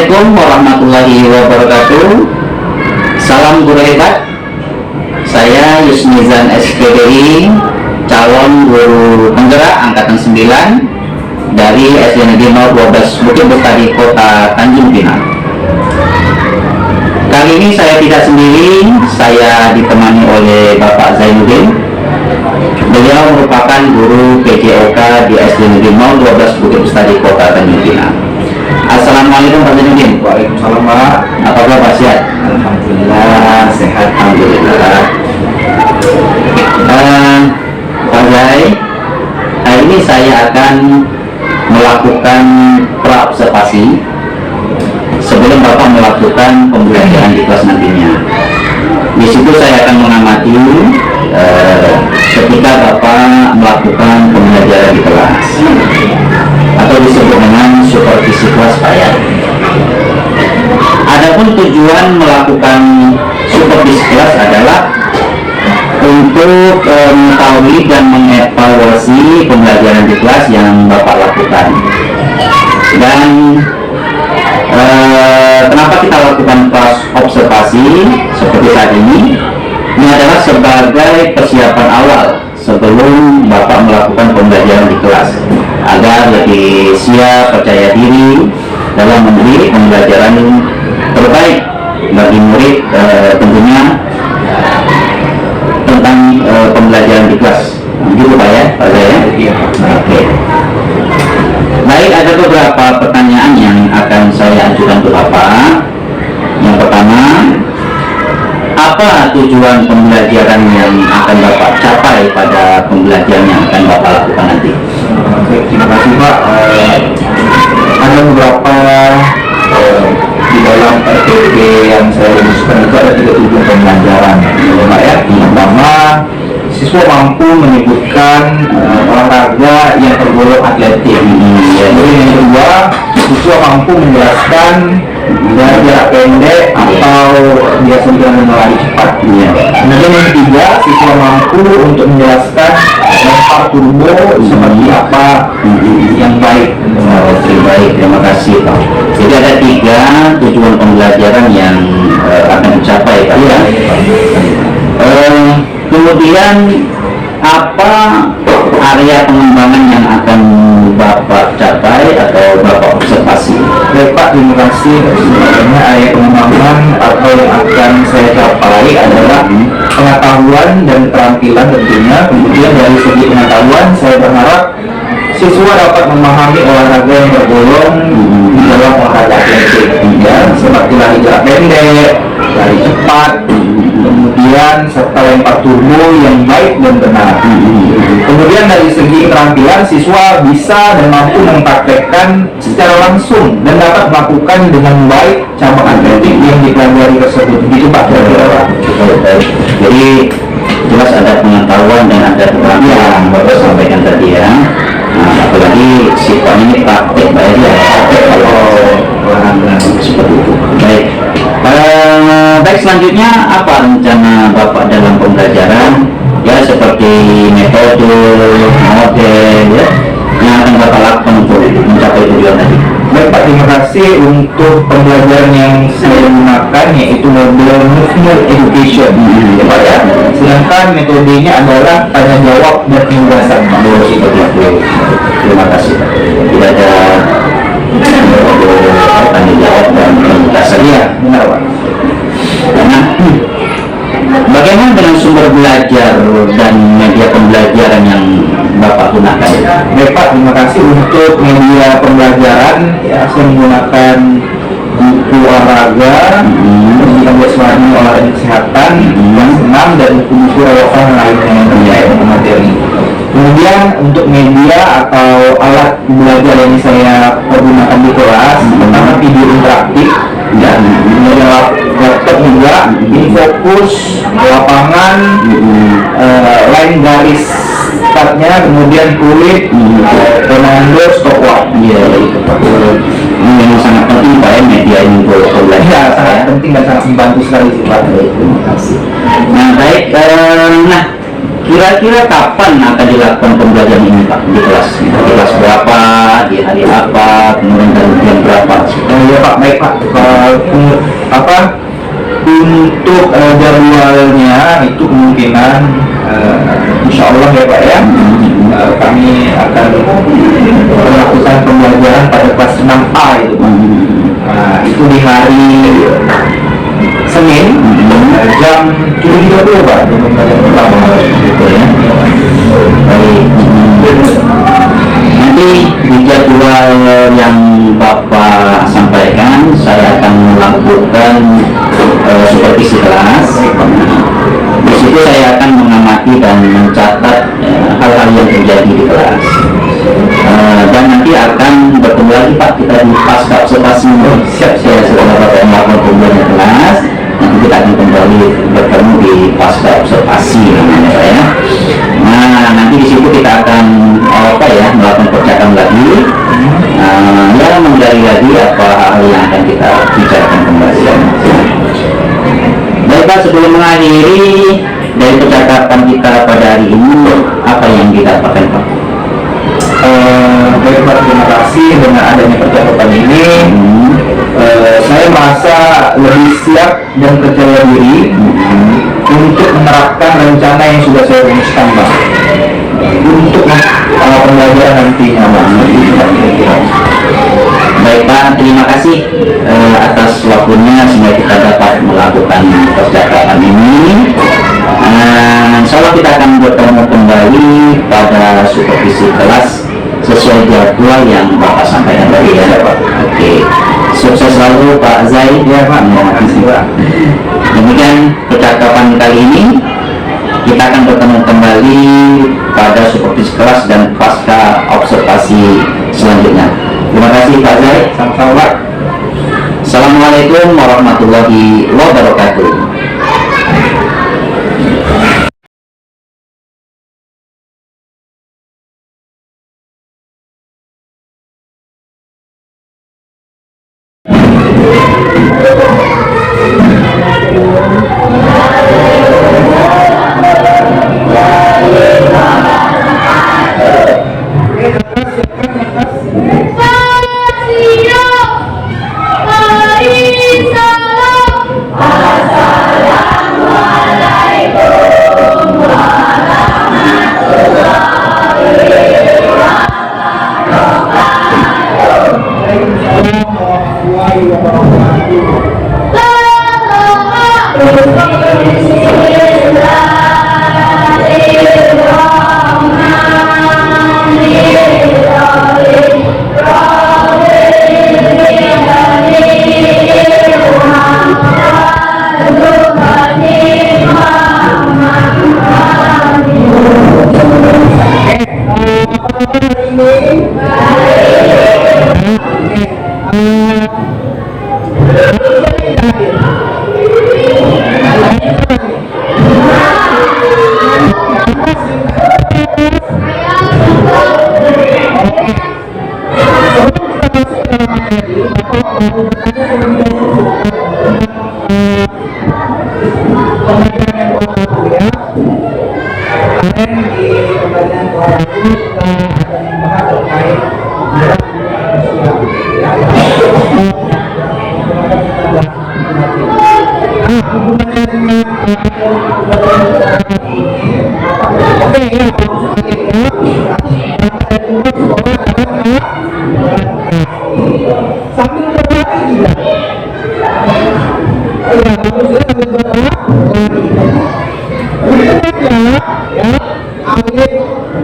Assalamualaikum warahmatullahi wabarakatuh. Salam guru hebat. Saya Yusmizan SPDI, calon guru penggerak angkatan 9 dari SD Negeri 012 Bukit Bestari, Kota Tanjung Pinang. Kali ini saya tidak sendiri, saya ditemani oleh Bapak Zainuddin. Beliau merupakan guru PJOK di SD Negeri 012 Bukit Bestari, Kota Tanjung Pinang. Assalamualaikum Pak Zainuddin. Waalaikumsalam Pak. Apa kabar, sehat? Alhamdulillah sehat. Alhamdulillah. Pak Zai, hari ini saya akan melakukan praobservasi sebelum Bapak melakukan pembelajaran di kelas nantinya. Di situ saya akan mengamati ketika Bapak melakukan pembelajaran di kelas, atau disebut dengan supervisi kelas Pak. Adapun tujuan melakukan supervisi kelas adalah untuk mengetahui dan mengevaluasi pembelajaran di kelas yang Bapak lakukan. Dan kenapa kita lakukan kelas observasi seperti saat ini? Ini adalah sebagai persiapan awal sebelum Bapak melakukan pembelajaran di kelas, agar lebih siap, percaya diri dalam memberi pembelajaran terbaik bagi murid, tentunya tentang pembelajaran di kelas. Begitu Pak ya, Pak Zaya? Iya. Oke. Baik, ada beberapa pertanyaan yang akan saya ajukan ke Bapak. Yang pertama, apa tujuan pembelajaran yang akan Bapak capai pada pembelajaran yang akan Bapak lakukan nanti? Oke, terima kasih Pak. Ada beberapa di dalam RPP yang saya rumuskan itu ada 3 tujuan pembelajaran, Pak ya. Yang pertama, siswa mampu menyebutkan olahraga yang tergolong atletik. Kemudian yang kedua, siswa mampu menjelaskan dari jarak pendek atau biasa dengan lari cepat. Kemudian yang ketiga, siswa mampu untuk menjelaskan lempar turbo seperti apa yang baik. Baik, terima kasih Pak. Jadi ada 3 tujuan pembelajaran yang akan dicapai Pak ya. Kemudian apa area pengembangan yang akan Bapak capai atau Bapak observasi? Baik Pak, terima kasih. Sebenarnya area pengembangan atau yang akan saya capai adalah pengetahuan dan keterampilan tentunya. Kemudian dari segi pengetahuan, saya berharap siswa dapat memahami olahraga yang tergolong di dalam olahraga atletik, ya, seperti lari jarak pendek, lari cepat, kemudian serta lempar turbo yang baik dan benar. Kemudian dari segi keterampilan, siswa bisa dan mampu mempraktekkan secara langsung dan dapat melakukan dengan baik cabang atletik yang dipelajari tersebut. Begitu Pak kira-kira. Jadi jelas ada pengetahuan dan ada keterampilan yang Bapak sampaikan tadi ya. Nah, apalagi sifatnya ini praktek Pak ya, praktek kalau olahraga seperti itu. Baik. Baik, selanjutnya apa rencana Bapak dalam pembelajaran ya, seperti metode, model ya, yang akan Bapak lakukan untuk mencapai tujuan tadi? Baik Pak, terima kasih. Untuk pembelajaran yang saya gunakan yaitu model movement education, ya Pak ya. Sedangkan metodenya adalah tanya jawab dan penugasan. Seperti itu. Terima kasih Pak. Tidak ada tanya jawab dan penugasan ya, Benar Pak. Nah, bagaimana dengan sumber belajar dan media pembelajaran yang Bapak gunakan? Baik Pak, terima kasih. Untuk media pembelajaran ya, saya menggunakan buku olahraga, pendidikan jasmani, olahraga kesehatan, kelas 6, dan buku-buku relevan lainnya terkait dengan materi. Kemudian untuk media atau alat belajar yang saya pergunakan di kelas, pertama video interaktif dan kemudian laptop juga, Infokus, lapangan, line garis startnya, kemudian kulit, komando, stopwatch. Iya, itu Pak. Ini memang sangat penting Pak ya, media ini untuk Ya, belajar. sangat penting dan sangat membantu sekali sih Pak. Terima kasih. Nah, baik. Nah, kira-kira kapan akan dilakukan pembelajaran ini Pak di kelas? Di kelas berapa, di hari apa, kemudian dari jam berapa? Ya Pak, baik Pak. Apa untuk jadwalnya itu kemungkinan insya Allah ya Pak ya, kami akan melakukan pembelajaran pada kelas 6A itu Pak. Itu di hari Senin jam 7.30 Pak, jam pembelajaran pertama gitu ya. Baik. Nanti di jadwal yang Bapak sampaikan, saya akan melakukan supervisi kelas. Di situ saya akan mengamati dan mencatat hal-hal yang terjadi di kelas. Dan nanti akan bertemu lagi Pak, kita di pasca observasi. Siap, saya setelah Bapak melakukan pembelajaran kelas, nanti kita akan kembali bertemu di pasca observasi namanya Pak ya. Nah, nanti di situ kita akan melakukan percakapan lagi, ya menggali lagi apa hal yang akan kita bicarakan kembali. Baik Pak, sebelum mengakhiri dari percakapan kita pada hari ini, apa yang kita dapatkan Pak? Baik Pak, terima kasih dengan adanya percakapan ini. Saya merasa lebih siap dan percaya diri untuk menerapkan rencana yang sudah saya rumuskan Pak, untuk pembelajaran nantinya Pak. Baik Pak, terima kasih atas waktunya sehingga kita dapat melakukan percakapan ini. Insya Allah kita akan bertemu kembali pada supervisi kelas sesuai jadwal yang Bapak sampaikan tadi ya Pak. Oke, sukses selalu Pak Zaid ya Pak. Terima kasih Pak. Demikian percakapan kali ini. Kita akan bertemu kembali pada supervisi kelas dan pasca observasi selanjutnya. Terima kasih Pak Zaid. Sama-sama Pak. Assalamualaikum warahmatullahi wabarakatuh.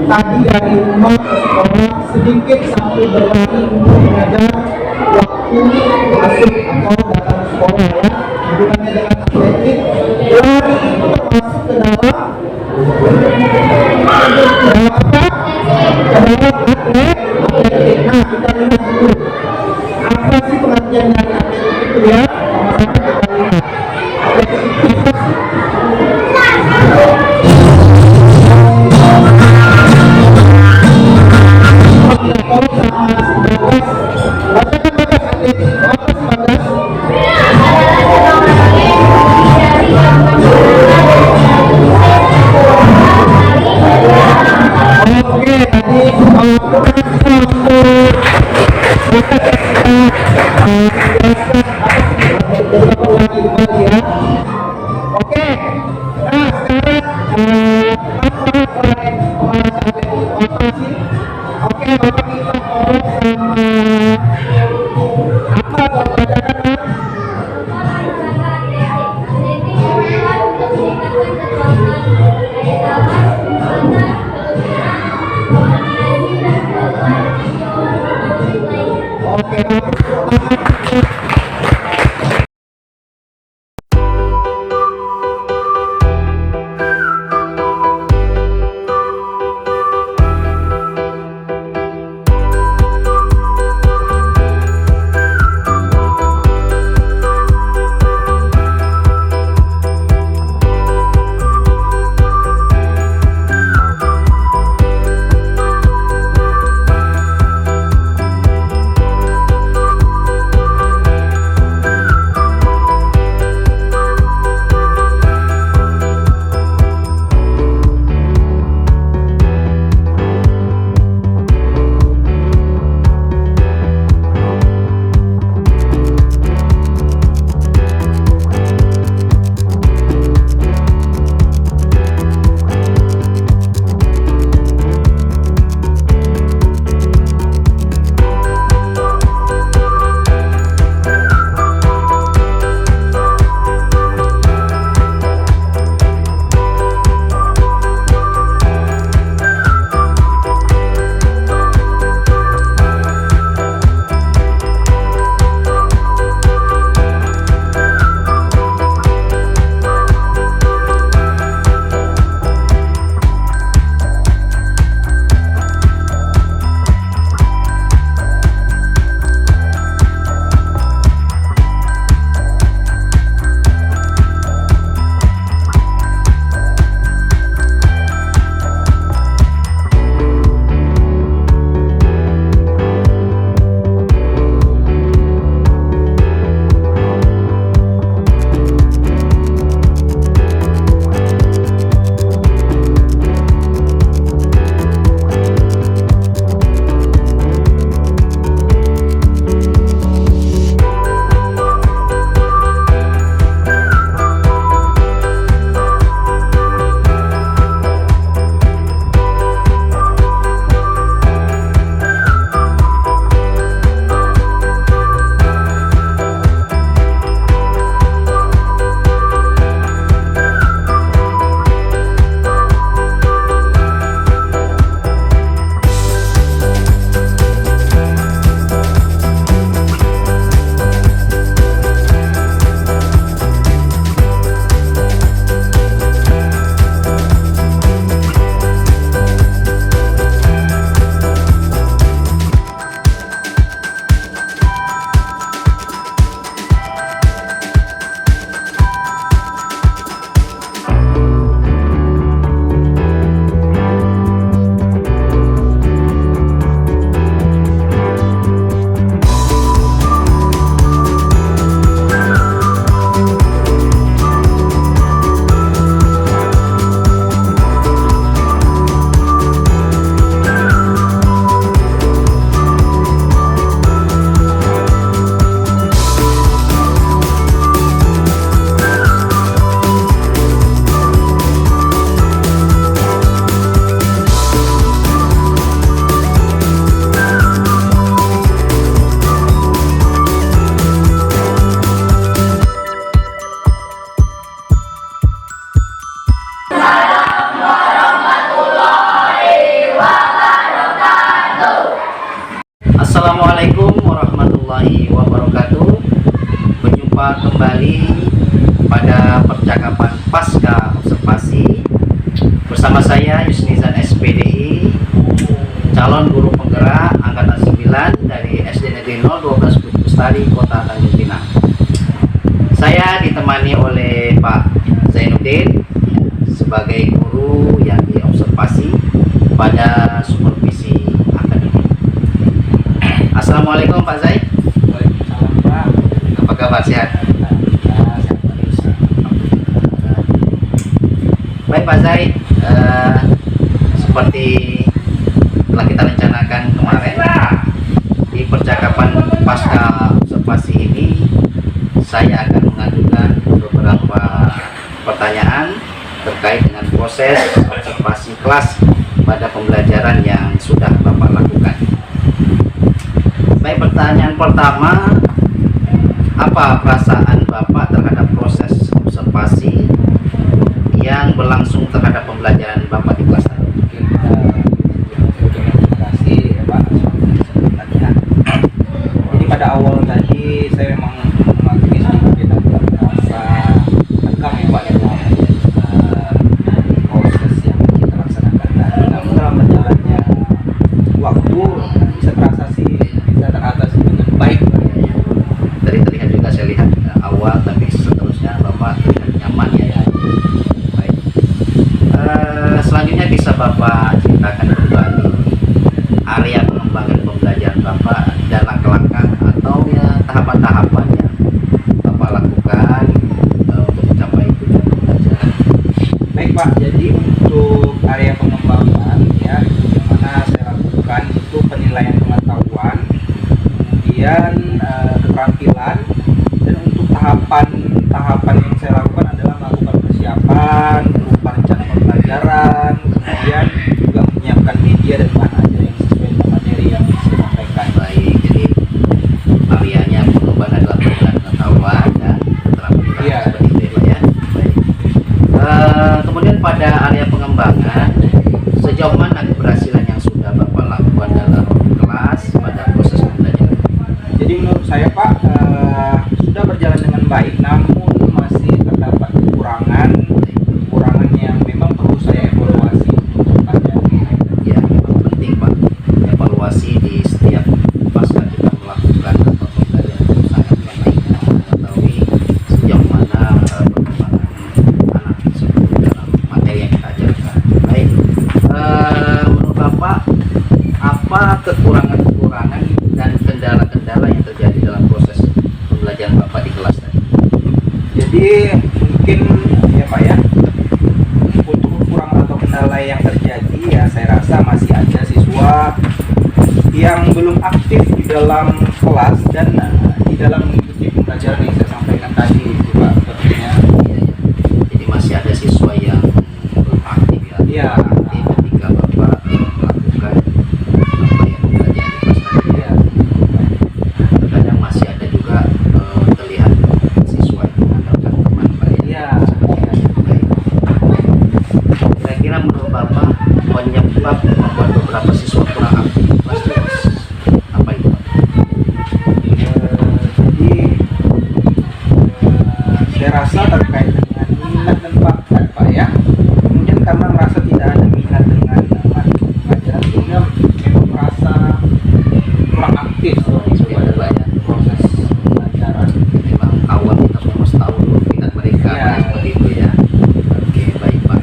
Tadi dari rumah ke sekolah sedikit sampai berlari untuk mengajar waktu masuk atau datang ke sekolah ya, bukannya dengan atletik, lari untuk masuk ke dalam apa? Ke dalam atletik. Nah, kita lihat dulu apa sih pengertian dari atletik itu ya, sama-sama kita lihat. Atletik itu apa sih? Oke, tadi Assalamualaikum warahmatullahi wabarakatuh. Berjumpa kembali pada percakapan pasca observasi bersama saya Yusnizan SPDI, calon guru penggerak angkatan 9 dari SD Negeri 012 Bukit Bestari, Kota Tanjung Pinang. Saya ditemani oleh Pak Zainuddin sebagai guru yang diobservasi pada supervisi akademik. Assalamualaikum Pak Zaid. Waalaikumsalam Pak. Apa kabar, sehat? Baik Pak Zaid, seperti telah kita rencanakan kemarin di percakapan pasca observasi ini, saya akan mengajukan beberapa pertanyaan terkait dengan proses observasi kelas pada pembelajaran yang sudah Bapak lakukan. Baik, pertanyaan pertama, apa perasaan Bapak terhadap proses observasi yang berlangsung terhadap pembelajaran Bapak di kelas tadi? Terima kasih ya Pak. Jadi pada pada awal tadi saya memang mengakui sedikit rasa tegang ya Pak dalam proses yang kita laksanakan tadi. Namun dalam berjalannya waktu bisa terasa sih bisa teratasi dengan baik Pak. Tadi terlihat juga, saya lihat awal, tapi seterusnya Bapak terlihat nyaman ya. Baik. Selanjutnya bisa Bapak ceritakan kembali area pengembangan pembelajaran Bapak dan langkah-langkah atau ya tahapan-tahapan yang Bapak lakukan untuk mencapai tujuan pembelajaran. Baik Pak, jadi untuk area pengembangan ya yang mana saya lakukan itu penilaian pengetahuan, kemudian keterampilan, dan untuk tahapan yang saya lakukan adalah melakukan persiapan berupa rencana pembelajaran, kemudian juga menyiapkan media dan bahan ajar yang sesuai dengan materi yang saya sampaikan. Baik, jadi areanya pengembangan adalah pengembangan pengetahuan dan keterampilan. Iya. Seperti itu ya Pak ya. Baik. Kemudian pada area pengembangan, sejauh mana keberhasilan yang sudah Bapak lakukan dalam kelas pada proses pembelajaran? Jadi menurut saya Pak sudah berjalan dengan baik, namun masih terdapat kekurangan yang memang perlu saya evaluasi untuk depannya. Ya, memang penting Pak, evaluasi di setiap pasca kita melakukan atau pembelajaran itu sangat penting untuk mengetahui sejauh mana perkembangan anak tersebut dalam materi yang kita ajarkan. Baik, menurut Bapak apa kekurangan-kekurangan dan kendala-kendala yang terjadi dalam proses pembelajaran Bapak di kelas tadi? Jadi mungkin ya Pak ya, untuk kekurangan atau kendala yang terjadi ya saya rasa masih ada siswa yang belum aktif di dalam kelas dan di dalam mengikuti pembelajaran yang saya sampaikan tadi itu Pak sepertinya. Iya, ya. Jadi masih ada siswa yang belum aktif ya. Iya. Jadi ketika Bapak melakukan apa yang pembelajaran di kelas tadi, Iya. terkadang masih ada juga terlihat siswa yang mengandalkan teman Pak ya. Iya. Baik. Kira-kira menurut Bapak penyebab membuat beberapa siswa kurang aktif di kelas itu apa itu Pak? Jadi saya rasa terkait dengan minat dan bakat Pak ya. Kemudian karena merasa tidak ada minat dengan materi pelajaran sehingga memang merasa kurang aktif Itu ada Pak ya. proses pembelajaran. Memang awal kita harus tahu dulu minat mereka Ya. Pak, seperti itu ya. Oke, baik Pak.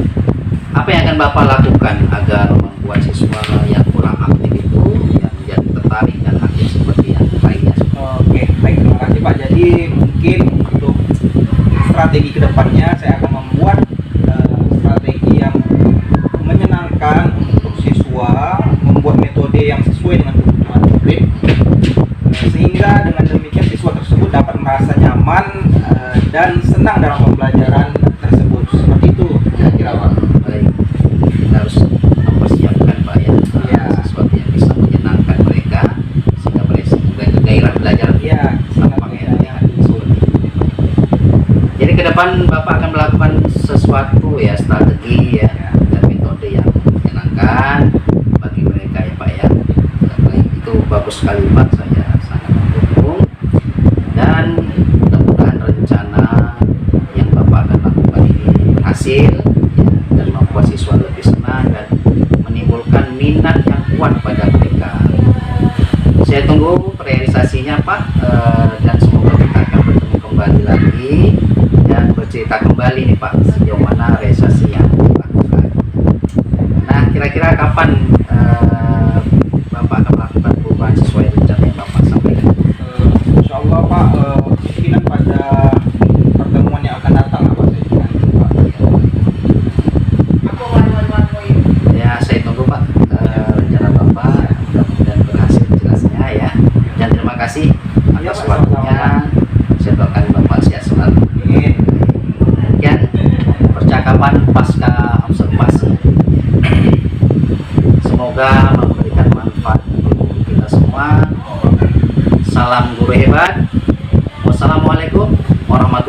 Apa yang akan Bapak lakukan agar membuat siswa yang kurang aktif itu yang menjadi tertarik dan aktif seperti yang lainnya? Oke, baik, terima kasih Pak. Jadi mungkin untuk strategi kedepannya saya akan membuat strategi yang menyenangkan untuk siswa, membuat metode yang sesuai dengan kebutuhan murid, sehingga dengan demikian siswa tersebut dapat merasa nyaman dan senang dalam pembelajaran tersebut. Seperti itu kira-kira Pak. Baik, kita harus mempersiapkan Pak ya, Ya. sesuatu yang bisa menyenangkan mereka sehingga mereka gairah belajar Iya, tampaknya ya. Jadi ke depan Bapak akan melakukan sesuatu ya, strategi ya, dan metode yang menyenangkan bagi mereka ya Pak ya. Baik, itu bagus sekali Pak, saya sangat mendukung, dan mudah-mudahan rencana yang Bapak akan lakukan ini berhasil ya, dan membuat siswa lebih senang dan menimbulkan minat yang kuat pada mereka. Saya tunggu realisasinya Pak, dan semoga kita akan bertemu kembali lagi dan bercerita kembali nih Pak sejauh mana realisasi yang dilakukan. Nah, kira-kira kapan Bapak akan melakukan perubahan sesuai rencana yang Bapak sampaikan? Insya Allah Pak, kemungkinan pada pertemuan yang akan datang Pak saya kira Pak. Ya, saya tunggu Pak rencana Bapak, mudah-mudahan berhasil jelasnya ya. Dan terima kasih Iya, atas Pak, waktunya. Saya doakan Bapak sehat selalu. Amin. Demikian percakapan pasca observasi. Semoga memberikan manfaat untuk kita semua. Salam guru hebat. Wassalamualaikum warahmatullahi wabarakatuh.